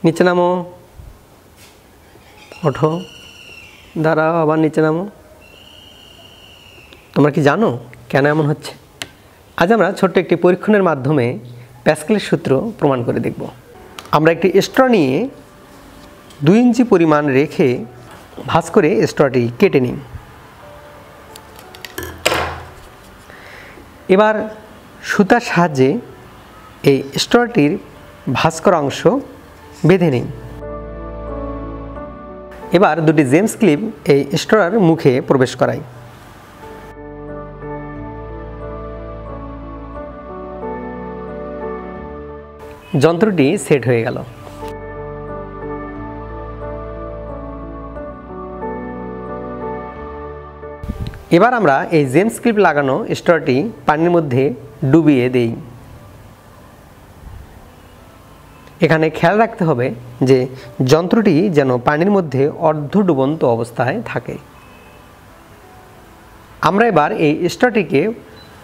নিচে নামো, ওঠো, দাঁড়াও, আবার নিচে নামো। তোমরা কি জানো কেন এমন হচ্ছে? আজ আমরা ছোট্ট একটি পরীক্ষণের মাধ্যমে প্যাসকেলের সূত্র প্রমাণ করে দেখব। আমরা একটি স্ট্র নিয়ে 2 ইঞ্চি পরিমাণ রেখে ভাঁজ করে স্ট্রটি কেটে নিই। এবার সুতার সাহায্যে এই স্ট্রটির ভাঁজ করা অংশ বেঁধে নিই। এবার দুটি জেমস ক্লিপ এই স্ট্রর মুখে প্রবেশ করাই। যন্ত্রটি সেট হয়ে গেল। এবার আমরা এই জেমস ক্লিপ লাগানো স্ট্রটি পানির মধ্যে ডুবিয়ে দেই। এখানে খেয়াল রাখতে হবে যে যন্ত্রটি যেন পানির মধ্যে অর্ধ ডুবন্ত অবস্থায় থাকে। আমরা এবার এই স্ট্রটিকে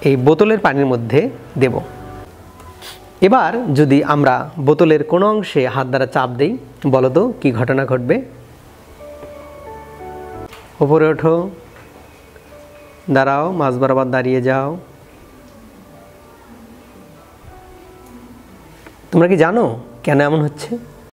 এই বোতলের পানির মধ্যে দেব। এবার যদি আমরা বোতলের কোনো অংশে হাত দ্বারা চাপ দেই, বলো তো কী ঘটনা ঘটবে? উপরে ওঠো, দাঁড়াও, মাঝ বরাবর দাঁড়িয়ে যাও। তোমরা কি জানো কেন এমন হচ্ছে?